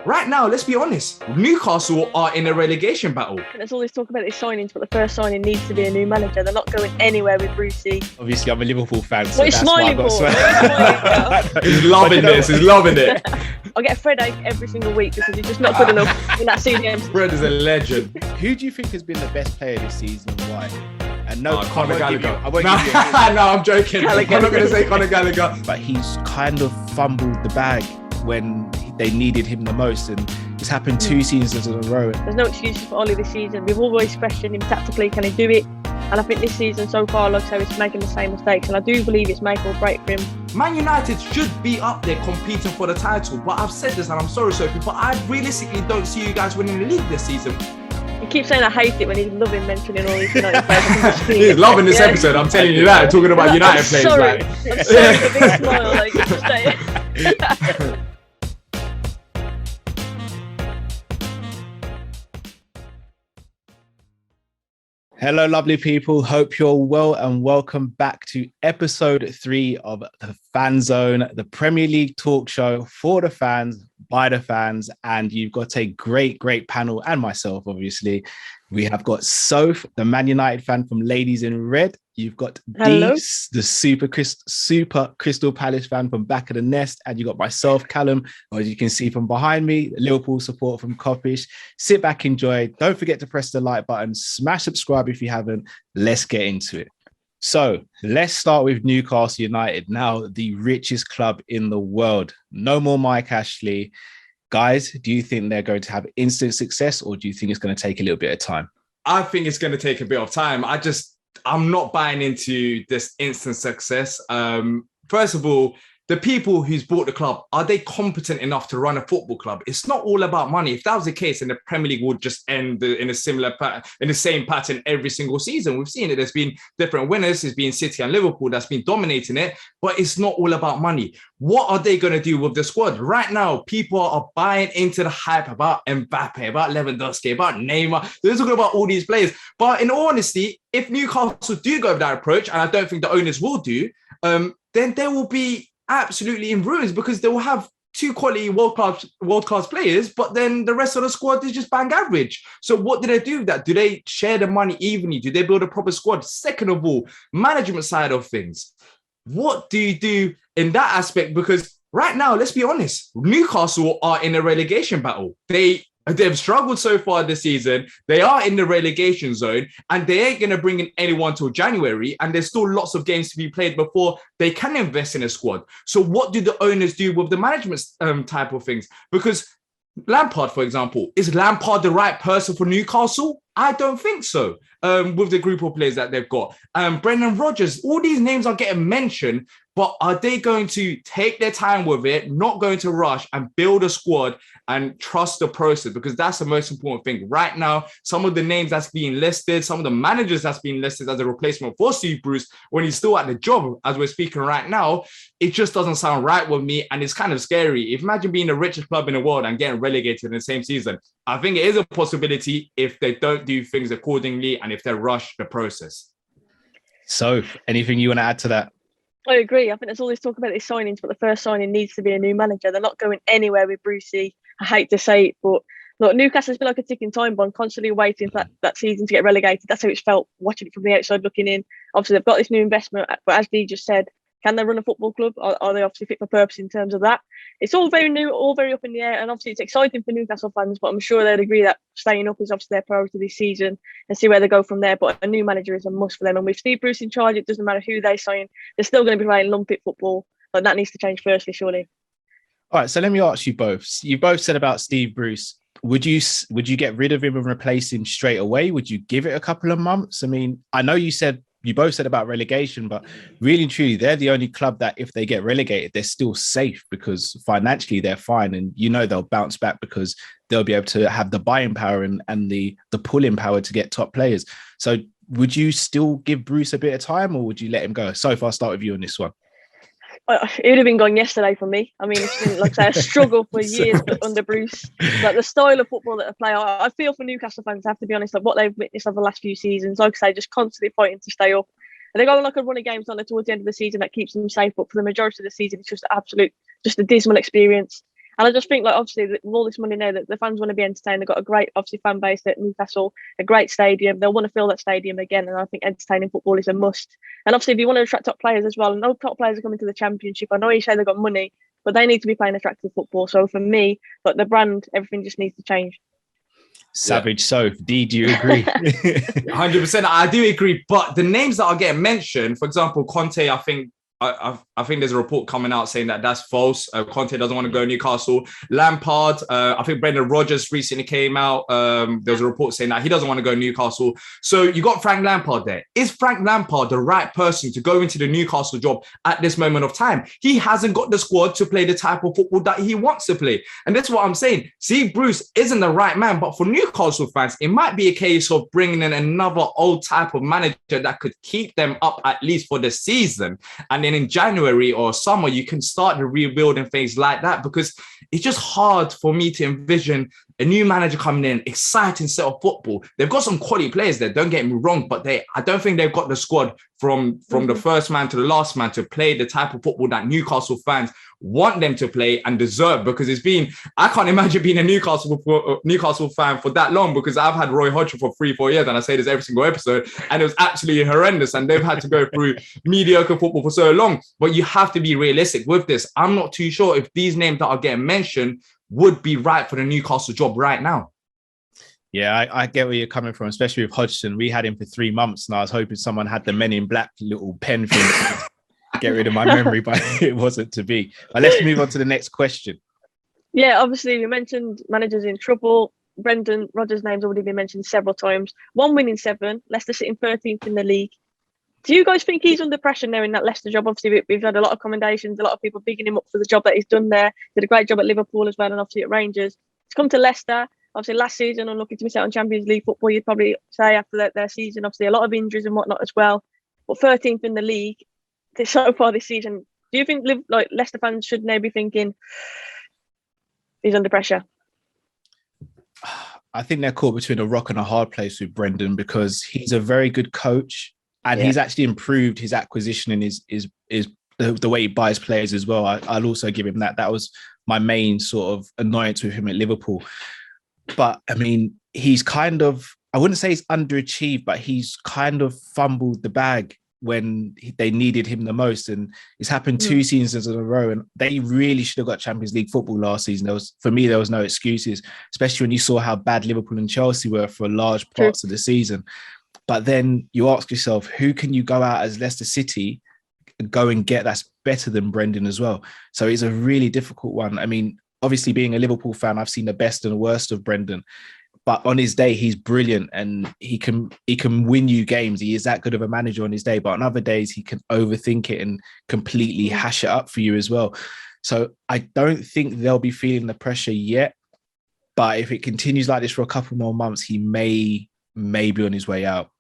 right now, let's be honest, Newcastle are in a relegation battle. There's all this talk about these signings, but the first signing needs to be a new manager. They're not going anywhere with Brucey. Obviously, I'm a Liverpool fan, so what are you that's why smiling for? He's loving this. He's loving it. I get a Fred ache every single week because he's just not good enough in that CDM. Fred is a legend. Who do you think has been the best player this season and why? And no, Conor Gallagher. I won't give you a No, I'm joking. I'm not going to say Conor Gallagher. But he's kind of fumbled the bag when they needed him the most, and it's happened 2 seasons in a row. There's no excuses for Ollie this season. We've always questioned him tactically, can he do it? And I think this season so far, like I say, he's making the same mistakes, and I do believe it's make or break for him. Man United should be up there competing for the title, but I've said this and I'm sorry, Sophie, but I realistically don't see you guys winning the league this season. He keeps saying I hate it when he's loving mentioning all these United players. He's loving this episode, I'm telling you that, talking about United players. Sorry. Like. I'm sorry for the big smile, like, just say it. Hello, lovely people. Hope you're well and welcome back to episode 3 of the Fan Zone, the Premier League talk show for the fans, by the fans. And you've got a great panel, and myself, obviously. We have got Soph, the Man United fan from Ladies in Red. You've got Dees, the super Crystal Palace fan from Back of the Nest. And you've got myself, Callum, or as you can see from behind me, Liverpool support from Kopish. Sit back, enjoy. Don't forget to press the like button. Smash subscribe if you haven't. Let's get into it. So let's start with Newcastle United, now the richest club in the world. No more Mike Ashley. Guys, do you think they're going to have instant success, or do you think it's going to take a little bit of time? I think it's going to take a bit of time. I'm not buying into this instant success. First of all, the people who's bought the club, are they competent enough to run a football club? It's not all about money. If that was the case, then the Premier League would just end in a similar pattern, in the same pattern every single season. We've seen it. There's been different winners. It's been City and Liverpool that's been dominating it, but it's not all about money. What are they going to do with the squad? Right now, people are buying into the hype about Mbappe, about Lewandowski, about Neymar. They're talking about all these players. But in all honesty, if Newcastle do go with that approach, and I don't think the owners will do, then there will be absolutely in ruins, because they will have 2 quality world-class players, but then the rest of the squad is just bang average. So what do they do with that? Do they share the money evenly? Do they build a proper squad? Second of all, management side of things. What do you do in that aspect? Because right now, let's be honest, Newcastle are in a relegation battle. They've struggled so far this season. They are in the relegation zone, and they ain't going to bring in anyone till January. And there's still lots of games to be played before they can invest in a squad. So what do the owners do with the management type of things? Because Lampard, for example, is Lampard the right person for Newcastle? I don't think so. With the group of players that they've got. Brendan Rodgers, all these names are getting mentioned, but are they going to take their time with it, not going to rush and build a squad and trust the process? Because that's the most important thing. Right now, some of the names that's being listed, some of the managers that's being listed as a replacement for Steve Bruce, when he's still at the job, as we're speaking right now, it just doesn't sound right with me, and it's kind of scary. Imagine being the richest club in the world and getting relegated in the same season. I think it is a possibility if they don't do things accordingly and if they rush the process. So, anything you want to add to that? I agree. I think there's all this talk about these signings, but the first signing needs to be a new manager. They're not going anywhere with Brucey. I hate to say it, but look, Newcastle's been like a ticking time bomb, constantly waiting for that season to get relegated. That's how it's felt watching it from the outside looking in. Obviously, they've got this new investment, but as Dee just said, can they run a football club? Are they obviously fit for purpose in terms of that? It's all very new, all very up in the air, and obviously it's exciting for Newcastle fans, but I'm sure they'd agree that staying up is obviously their priority this season and see where they go from there. But a new manager is a must for them, and with Steve Bruce in charge, it doesn't matter who they sign, they're still going to be playing lumpy football, but that needs to change firstly, surely. All right, so let me ask you both. You both said about Steve Bruce. Would you get rid of him and replace him straight away? Would you give it a couple of months? I mean, I know you both said about relegation, but really and truly, they're the only club that if they get relegated, they're still safe because financially they're fine. And they'll bounce back because they'll be able to have the buying power and the pulling power to get top players. So would you still give Bruce a bit of time, or would you let him go? Soph, I'll start with you on this one. It would have been gone yesterday for me. I mean, it's been, like I say, a struggle for years under Bruce. Like the style of football that they play, I feel for Newcastle fans, I have to be honest, like what they've witnessed over the last few seasons, like I say, just constantly fighting to stay up. And they go on like a run of games on there towards the end of the season that keeps them safe, but for the majority of the season, it's just a dismal experience. And I just think, like, obviously, with all this money now, that the fans want to be entertained. They've got a great, obviously, fan base at Newcastle, a great stadium. They'll want to fill that stadium again. And I think entertaining football is a must. And obviously, if you want to attract top players as well, and those top players are coming to the Championship. I know you say they've got money, but they need to be playing attractive football. So for me, like the brand, everything just needs to change. Savage Soph, do you agree? 100%. I do agree. But the names that are getting mentioned, for example, Conte, I think there's a report coming out saying that that's false. Conte doesn't want to go to Newcastle. Lampard, I think Brendan Rodgers recently came out. There was a report saying that he doesn't want to go to Newcastle. So you got Frank Lampard there. Is Frank Lampard the right person to go into the Newcastle job at this moment of time? He hasn't got the squad to play the type of football that he wants to play. And that's what I'm saying. See, Bruce isn't the right man. But for Newcastle fans, it might be a case of bringing in another old type of manager that could keep them up at least for the season. And then in January or summer, you can start the rebuilding phase like that, because it's just hard for me to envision a new manager coming in, exciting set of football. They've got some quality players there, don't get me wrong, but I don't think they've got the squad from the first man to the last man to play the type of football that Newcastle fans want them to play and deserve. Because I can't imagine being a Newcastle fan for that long, because I've had Roy Hodgson for 3-4 years, and I say this every single episode, and it was absolutely horrendous, and they've had to go through mediocre football for so long. But you have to be realistic with this. I'm not too sure if these names that are getting mentioned would be right for the Newcastle job right now. Yeah, I get where you're coming from, especially with Hodgson. We had him for 3 months, and I was hoping someone had the Men in Black little pen thing to get rid of my memory, but it wasn't to be. But let's move on to the next question. Yeah, obviously, you mentioned managers in trouble. Brendan Rodgers' name's already been mentioned several times. 1 win in 7, Leicester sitting 13th in the league. Do you guys think he's under pressure now in that Leicester job? Obviously, we've had a lot of commendations, a lot of people bigging him up for the job that he's done there. Did a great job at Liverpool as well, and obviously at Rangers. He's come to Leicester. Obviously, last season, unlucky to miss out on Champions League football, you'd probably say, after their season. Obviously, a lot of injuries and whatnot as well. But 13th in the league so far this season. Do you think Leicester fans should now be thinking he's under pressure? I think they're caught between a rock and a hard place with Brendan, because he's a very good coach, and he's actually improved his acquisition and his the way he buys players as well. I'll also give him that. That was my main sort of annoyance with him at Liverpool. But I mean, he's kind of, I wouldn't say he's underachieved, but he's kind of fumbled the bag when they needed him the most. And it's happened 2 seasons in a row, and they really should have got Champions League football last season. For me, there was no excuses, especially when you saw how bad Liverpool and Chelsea were for large parts of the season. But then you ask yourself, who can you go out as Leicester City and go and get that's better than Brendan as well? So it's a really difficult one. I mean, obviously being a Liverpool fan, I've seen the best and the worst of Brendan. But on his day, he's brilliant, and he can win you games. He is that good of a manager on his day. But on other days, he can overthink it and completely hash it up for you as well. So I don't think they'll be feeling the pressure yet. But if it continues like this for a couple more months, he may be on his way out.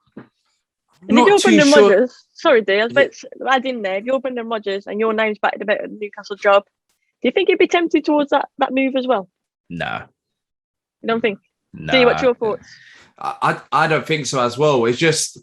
And if you're Brendan Rodgers, sorry, Dee, I was about to add in there, if you're Brendan Rodgers and your name's backed about a Newcastle job, do you think you'd be tempted towards that move as well? Nah. You don't think? Nah. Dee, what's your thoughts? I don't think so as well. It's just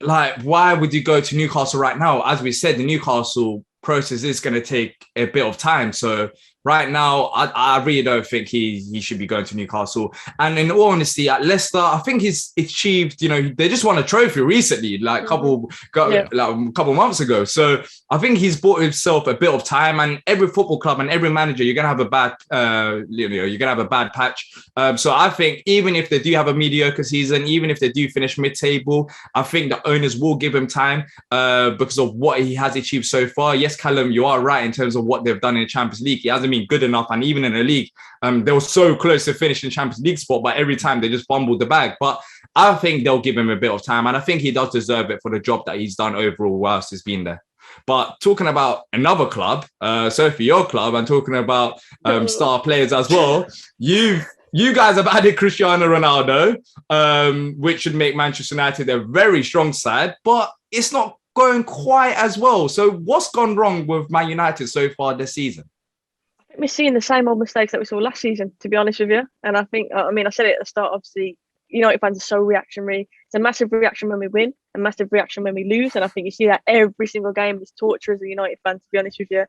like, why would you go to Newcastle right now? As we said, the Newcastle process is going to take a bit of time. So right now, I really don't think he should be going to Newcastle. And in all honesty, at Leicester, I think he's achieved, they just won a trophy recently, like a couple months ago. So I think he's bought himself a bit of time, and every football club and every manager, you're going to have a bad, you're going to have a bad patch. So I think even if they do have a mediocre season, even if they do finish mid-table, I think the owners will give him time because of what he has achieved so far. Yes, Callum, you are right in terms of what they've done in the Champions League. He hasn't been good enough, and even in the league, they were so close to finishing Champions League spot, but every time they just fumbled the bag. But I think they'll give him a bit of time, and I think he does deserve it for the job that he's done overall whilst he's been there. But talking about another club, Sophie, your club, and talking about star players as well, you guys have added Cristiano Ronaldo, which should make Manchester United a very strong side, but it's not going quite as well. So what's gone wrong with Man United so far this season? I think we're seeing the same old mistakes that we saw last season, to be honest with you. And I think, I said it at the start, obviously, United fans are so reactionary. It's a massive reaction when we win, a massive reaction when we lose. And I think you see that every single game. It's torture as a United fan, to be honest with you.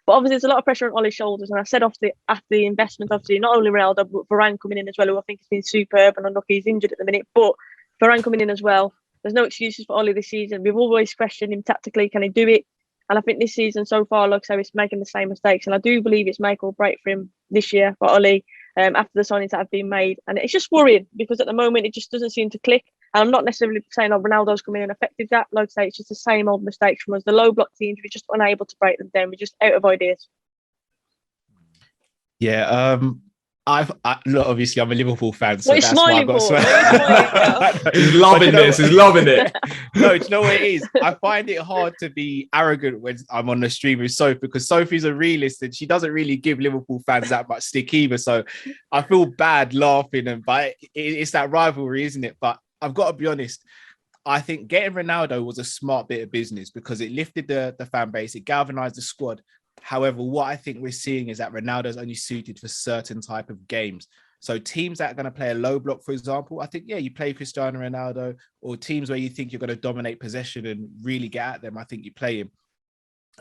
But obviously, there's a lot of pressure on Ollie's shoulders. And I said after the investment, obviously, not only Ronaldo, but Varane coming in as well, who I think has been superb and unlucky he's injured at the minute. But Varane coming in as well, there's no excuses for Ollie this season. We've always questioned him tactically. Can he do it? And I think this season so far, like I say, he's making the same mistakes. And I do believe it's make or break for him this year, for Ollie, after the signings that have been made. And it's just worrying because at the moment, it just doesn't seem to click. And I'm not necessarily saying, Ronaldo's come in and affected that. Like I say, it's just the same old mistakes from us. The low block teams, we're just unable to break them down. We're just out of ideas. Yeah, look, obviously I'm a Liverpool fan, so what that's why I've got to swear. He's loving this. He's loving it. No, do you know what it is? I find it hard to be arrogant when I'm on the stream with Soph because Sophie's a realist and she doesn't really give Liverpool fans that much stick either. So I feel bad laughing, but it's that rivalry, isn't it? But I've got to be honest. I think getting Ronaldo was a smart bit of business because it lifted the fan base, it galvanized the squad. However, what I think we're seeing is that Ronaldo's only suited for certain type of games. So teams that are going to play a low block, for example, I think, yeah, you play Cristiano Ronaldo, or teams where you think you're going to dominate possession and really get at them, I think you play him.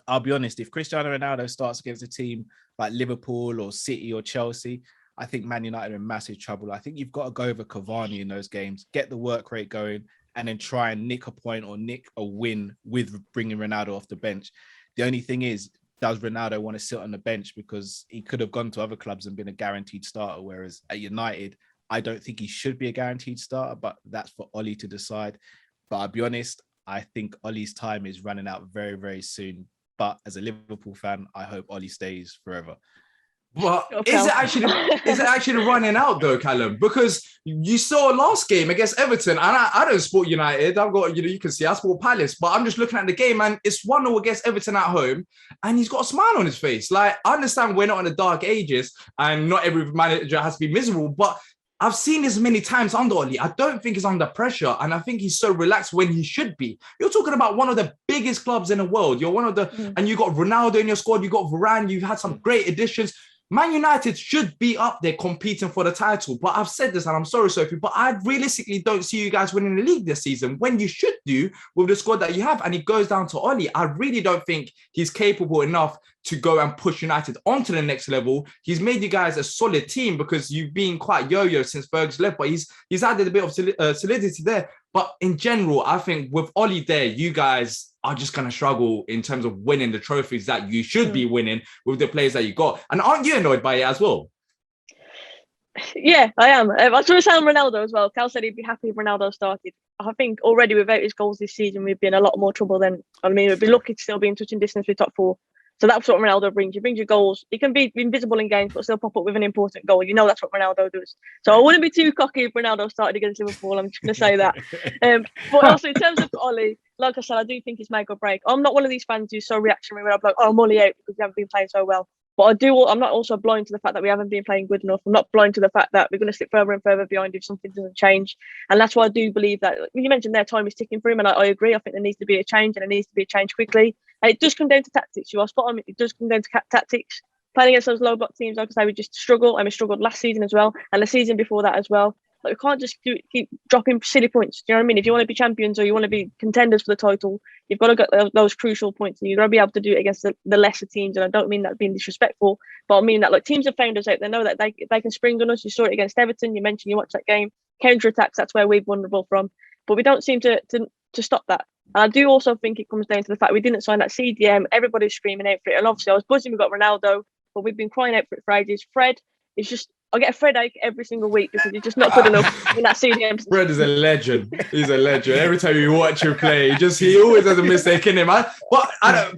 I'll be honest, if Cristiano Ronaldo starts against a team like Liverpool or City or Chelsea, I think Man United are in massive trouble. I think you've got to go over Cavani in those games, get the work rate going, and then try and nick a point or nick a win with bringing Ronaldo off the bench. The only thing is, does Ronaldo want to sit on the bench because he could have gone to other clubs and been a guaranteed starter, whereas at United, I don't think he should be a guaranteed starter, but that's for Ollie to decide. But I'll be honest, I think Ollie's time is running out very, very soon. But as a Liverpool fan, I hope Ollie stays forever. But is it actually running out though, Callum? Because you saw last game against Everton, and I don't support United. I've got, you can see I support Palace, but I'm just looking at the game and it's 1-0 against Everton at home, and he's got a smile on his face. Like, I understand we're not in the dark ages and not every manager has to be miserable, but I've seen this many times under Ollie. I don't think he's under pressure, and I think he's so relaxed when he should be. You're talking about one of the biggest clubs in the world. You're one of the, and you got Ronaldo in your squad, you got Varane, you've had some great additions. Man United should be up there competing for the title. But I've said this, and I'm sorry, Sophie, but I realistically don't see you guys winning the league this season when you should do with the squad that you have. And it goes down to Ollie. I really don't think he's capable enough to go and push United onto the next level. He's made you guys a solid team because you've been quite yo-yo since Ferg's left, but he's added a bit of solidity there. But in general, I think with Ollie there, you guys are just going to struggle in terms of winning the trophies that you should be winning with the players that you got. And aren't you annoyed by it as well? Yeah, I am. I was going to say on Ronaldo as well. Cal said he'd be happy if Ronaldo started. I think already without his goals this season, we'd be in a lot more trouble than, we'd be lucky to still be in touching distance with top four. So that's what Ronaldo brings. He brings you goals. He can be invisible in games, but still pop up with an important goal. You know that's what Ronaldo does. So I wouldn't be too cocky if Ronaldo started against Liverpool. I'm just going to say that. But also in terms of Ollie, like I said, I do think it's make or break. I'm not one of these fans who's so reactionary where I'm like, I'm Ollie out because we haven't been playing so well. But I'm not also blind to the fact that we haven't been playing good enough. I'm not blind to the fact that we're going to slip further and further behind if something doesn't change. And that's why I do believe that, you mentioned their time is ticking for him, and I agree. I think there needs to be a change, and it needs to be a change quickly. And it does come down to tactics. You are spot on. It does come down to tactics. Playing against those low block teams, like I say, we just struggle, and we struggled last season as well, and the season before that as well. Like, we can't just keep dropping silly points. Do you know what I mean? If you want to be champions or you want to be contenders for the title, you've got to get those crucial points, and you've got to be able to do it against the lesser teams. And I don't mean that being disrespectful, but I mean that, like, teams have found us out. They know that they can spring on us. You saw it against Everton. You mentioned you watched that game. Counter-attacks, that's where we're vulnerable from. But we don't seem to stop that. And I do also think it comes down to the fact we didn't sign that CDM. Everybody's screaming out for it. And obviously I was buzzing we got Ronaldo, but we've been crying out for it for ages. Fred is just, I get a Fred ache every single week because he's just not good enough in that CDM. Fred is a legend. He's a legend. Every time you watch him play, he always has a mistake in him. But I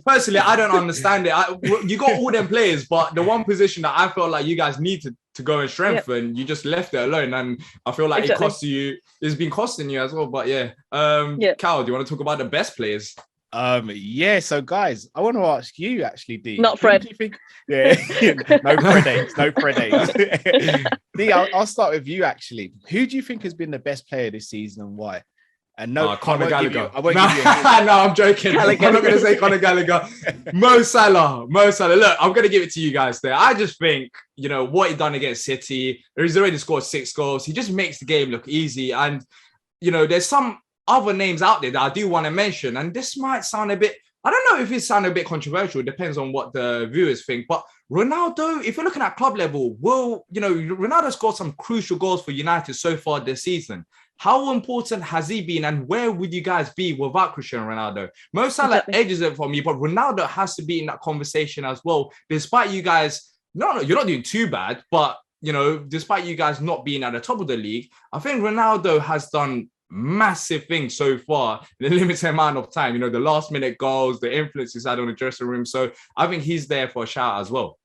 don't understand it. You got all them players, but the one position that I felt like you guys need to go and strengthen, you just left it alone. And I feel like it cost you. It's been costing you as well. But Cal, do you want to talk about the best players? So guys, I want to ask you actually, D. Not Fred. Do you think? Yeah, no Fred. D, I'll start with you actually. Who do you think has been the best player this season and why? And no, Conor Gallagher. I won't give you no, I'm joking. I'm not going to say Conor Gallagher. Mo Salah. Look, I'm going to give it to you guys there. I just think, what he done against City, he's already scored 6 goals. He just makes the game look easy. And, there's some other names out there that I do want to mention. And this might sound a bit I don't know if it sounds a bit controversial. It depends on what the viewers think. But Ronaldo, if you're looking at club level, Ronaldo scored some crucial goals for United so far this season. How important has he been, and where would you guys be without Cristiano Ronaldo? Mo Salah edges it for me, but Ronaldo has to be in that conversation as well. Despite you guys, no, you're not doing too bad, but despite you guys not being at the top of the league, I think Ronaldo has done massive things so far in a limited amount of time. The last minute goals, the influence he's had on the dressing room. So I think he's there for a shout as well.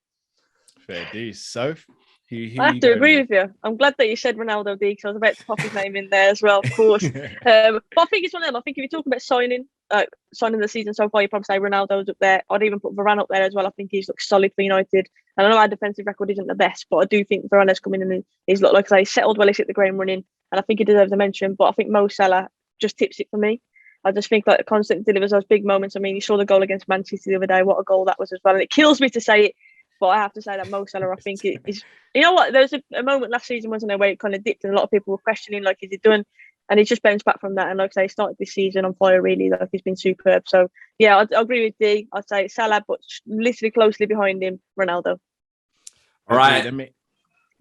Fair dues. Soph, I have to agree with you. I'm glad that you said Ronaldo D, because I was about to pop his name in there as well, of course. But I think it's one of them. I think if you talk about signing the season so far, you probably say Ronaldo's up there. I'd even put Varane up there as well. I think he's looked solid for United. And I know our defensive record isn't the best, but I do think Varane has come in and he's looked like he's settled well. He's hit the ground running, and I think he deserves a mention. But I think Mo Salah just tips it for me. I just think constantly delivers those big moments. I mean, you saw the goal against Man City the other day. What a goal that was as well. And it kills me to say it, but I have to say that Mo Salah, I think it is. You know what? There was a moment last season, wasn't there, where it kind of dipped, and a lot of people were questioning, like, is he done? And he's just bounced back from that. And like I say, he started this season on fire, really. Like, he's been superb. So yeah, I agree with D. I'd say Salah, but literally closely behind him, Ronaldo. All right.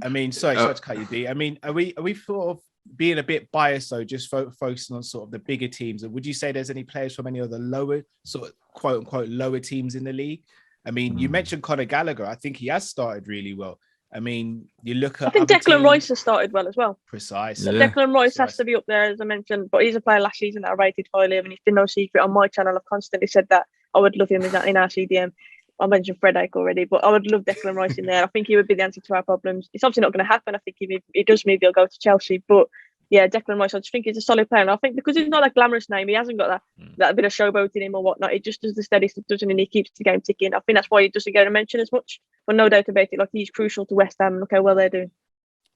I mean, sorry to cut you, D. I mean, are we sort of being a bit biased, though, just focusing on sort of the bigger teams? And would you say there's any players from any of the lower, sort of quote unquote lower teams in the league? I mean, you mentioned Conor Gallagher. I think he has started really well. I mean, you look at. I think Declan Rice has started well as well. Precisely. Yeah. Declan Rice has to be up there, as I mentioned, but he's a player last season that I rated highly. I mean, it's been no secret on my channel. I've constantly said that I would love him in our CDM. I mentioned Fred Ake already, but I would love Declan Rice in there. I think he would be the answer to our problems. It's obviously not going to happen. I think if it does, maybe he'll go to Chelsea. But yeah, Declan Rice, I just think he's a solid player. And I think because he's not a glamorous name, he hasn't got that bit of showboat in him or whatnot. He just does the steady stuff, doesn't he? And he keeps the game ticking. I think that's why he doesn't get a mention as much. But no doubt about it, like, he's crucial to West Ham. Look how well they're doing.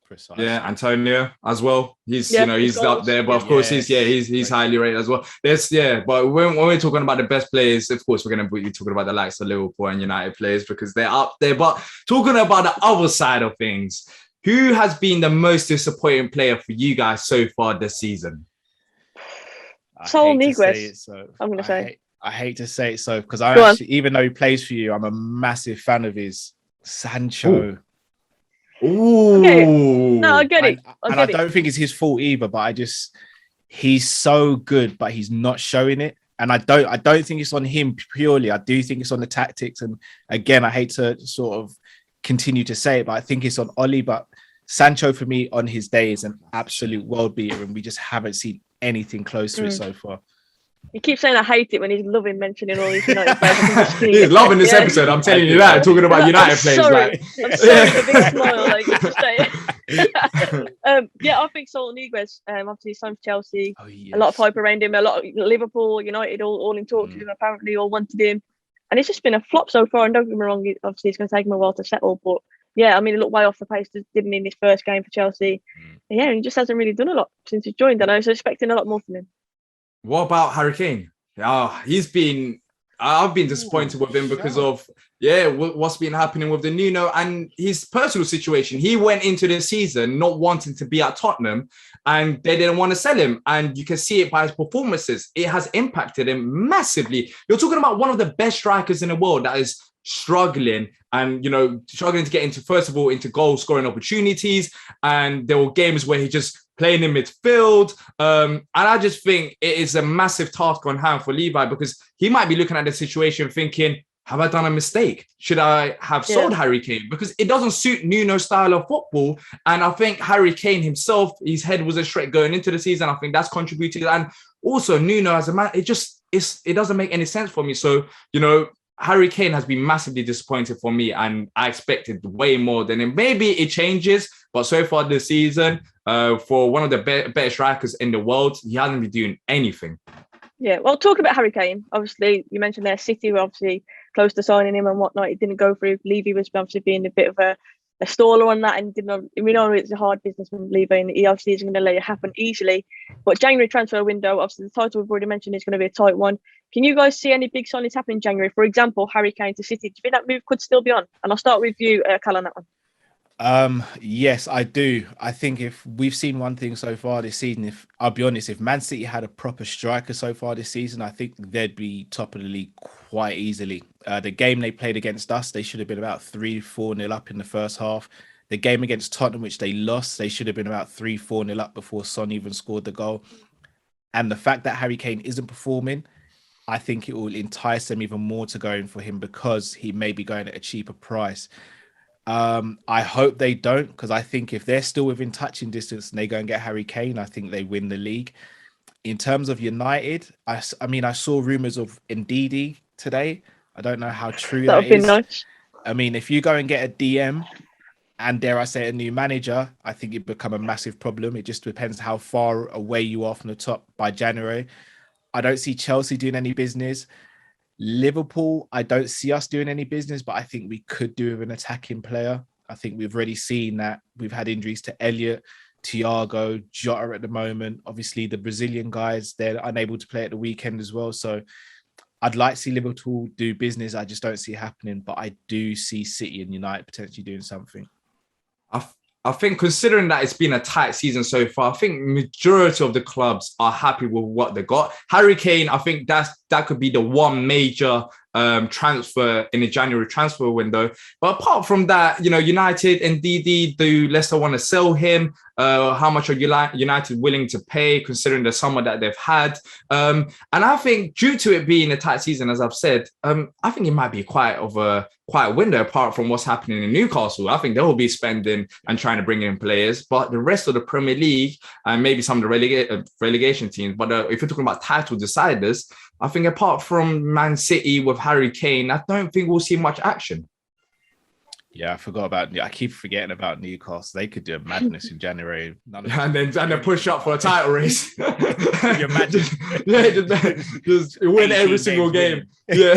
Precisely. Yeah, Antonio as well. He's he's up there, but of course he's highly rated as well. But when we're talking about the best players, of course we're going to be talking about the likes of Liverpool and United players because they're up there. But talking about the other side of things, who has been the most disappointing player for you guys so far this season? Saul Niguez. I'm going to say. I hate to say it so because I actually, even though he plays for you, I'm a massive fan of his. Sancho. Ooh. Okay. No, I get it. I don't think it's his fault either, but he's so good, but he's not showing it. And I don't think it's on him purely. I do think it's on the tactics. And again, I hate to sort of continue to say it, but I think it's on Oli. But Sancho, for me, on his day, is an absolute world beater, and we just haven't seen anything close to it so far. He keeps saying I hate it when he's loving mentioning all these United players. He's loving this episode. I'm telling you that. Talking about United players. I'm sorry, the big smile. Like, just say it. I think Saul Niguez. Obviously, he's signed for Chelsea. Oh, yes. A lot of hype around him. A lot of Liverpool, United, all in talks with him. Apparently, all wanted him, and it's just been a flop so far. And don't get me wrong, obviously, it's going to take him a while to settle. But yeah, I mean, he looked way off the pace, didn't he, in his first game for Chelsea? Yeah, he just hasn't really done a lot since he's joined. And I was expecting a lot more from him. What about Harry Kane? I've been disappointed with him because of what's been happening with the Nuno and his personal situation. He went into the season not wanting to be at Tottenham, and they didn't want to sell him. And you can see it by his performances. It has impacted him massively. You're talking about one of the best strikers in the world that is struggling to get into goal scoring opportunities. And there were games where he just playing in midfield. And I just think it is a massive task on hand for Levi because he might be looking at the situation thinking, have I done a mistake? Should I have sold Harry Kane? Because it doesn't suit Nuno's style of football. And I think Harry Kane himself, his head wasn't straight going into the season. I think that's contributed. And also Nuno as a man, it doesn't make any sense for me. So, Harry Kane has been massively disappointed for me, and I expected way more than him. Maybe it changes, but so far this season, for one of the better strikers in the world, he hasn't been doing anything. Yeah, well, talking about Harry Kane, obviously, you mentioned there City were obviously close to signing him and whatnot. It didn't go through. Levy was obviously being a bit of a staller on that, and we know it's a hard business from Levy, and he obviously isn't going to let it happen easily. But January transfer window, obviously the title we've already mentioned is going to be a tight one. Can you guys see any big signings happening in January? For example, Harry Kane to City. Do you think that move could still be on? And I'll start with you, Callum, on that one. Yes, I do. I think if we've seen one thing so far this season, if I'll be honest, if Man City had a proper striker so far this season, I think they'd be top of the league quite easily. The game they played against us, they should have been about 3-4 nil up in the first half. The game against Tottenham, which they lost, they should have been about 3-4 nil up before Son even scored the goal. And the fact that Harry Kane isn't performing, I think it will entice them even more to go in for him because he may be going at a cheaper price. I hope they don't, because I think if they're still within touching distance and they go and get Harry Kane, I think they win the league. In terms of United, I mean, I saw rumours of Ndidi today. I don't know how true that That would be is. nice. I mean, if you go and get a DM and dare I say a new manager, I think it'd become a massive problem. It just depends how far away you are from the top by January. I don't see Chelsea doing any business. Liverpool, I don't see us doing any business, but I think we could do with an attacking player. I think we've already seen that we've had injuries to Elliott, Thiago, Jota at the moment. Obviously, the Brazilian guys, they're unable to play at the weekend as well. So I'd like to see Liverpool do business. I just don't see it happening, but I do see City and United potentially doing something. I think considering that it's been a tight season so far, I think majority of the clubs are happy with what they got. Harry Kane, I think that could be the one major transfer in the January transfer window. But apart from that, United and DD, do Leicester want to sell him? How much are United willing to pay considering the summer that they've had? And I think due to it being a tight season, as I've said, I think it might be quite a window apart from what's happening in Newcastle. I think they will be spending and trying to bring in players, but the rest of the Premier League and maybe some of the relegation teams, but if you're talking about title deciders, I think apart from Man City with Harry Kane, I don't think we'll see much action. Yeah, I keep forgetting about Newcastle. They could do a madness in January. And then push up for a title race. Can you imagine? just win every single game. Yeah.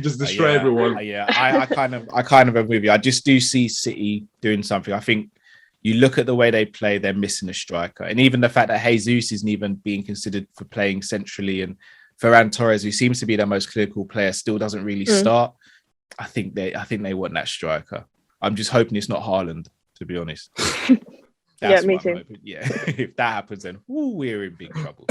Just destroy everyone. I kind of agree with you. I just do see City doing something. I think you look at the way they play, they're missing a striker. And even the fact that Jesus isn't even being considered for playing centrally, and Ferran Torres, who seems to be their most clinical player, still doesn't really start. I think they want that striker. I'm just hoping it's not Haaland, to be honest. Yeah, me too. Yeah, if that happens, then we're in big trouble.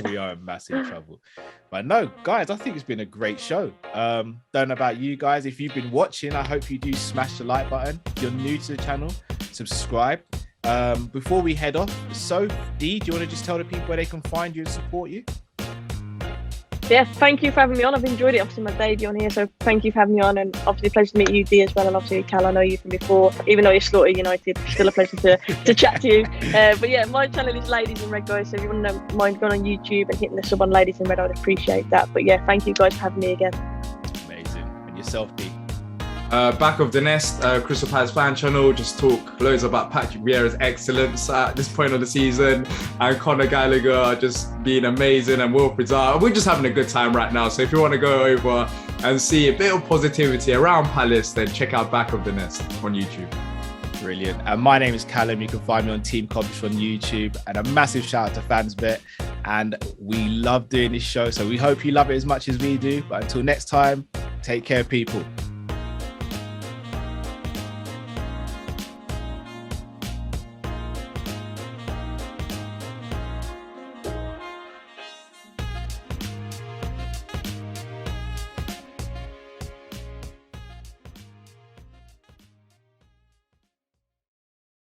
We are in massive trouble. But no, guys, I think it's been a great show. Don't know about you guys. If you've been watching, I hope you do smash the like button. If you're new to the channel, subscribe. Before we head off, Soph, D, do you want to just tell the people where they can find you and support you? Yeah, thank you for having me on. I've enjoyed it. Obviously, my debut on here, so thank you for having me on. And obviously, a pleasure to meet you, D, as well. And obviously, Cal, I know you from before. Even though you're Slaughter United, still a pleasure to chat to you. But yeah, my channel is Ladies in Red, guys. So if you wouldn't mind going on YouTube and hitting the sub on Ladies in Red, I would appreciate that. But yeah, thank you guys for having me again. Amazing. And yourself, D? Back of the Nest, Crystal Palace fan channel, just talk loads about Patrick Vieira's excellence at this point of the season, and Conor Gallagher just being amazing, and Wilfried Zaha. We're just having a good time right now. So if you want to go over and see a bit of positivity around Palace, then check out Back of the Nest on YouTube. Brilliant. And my name is Callum. You can find me on Team Kopish on YouTube. And a massive shout out to FansBet. And we love doing this show, so we hope you love it as much as we do. But until next time, take care, people.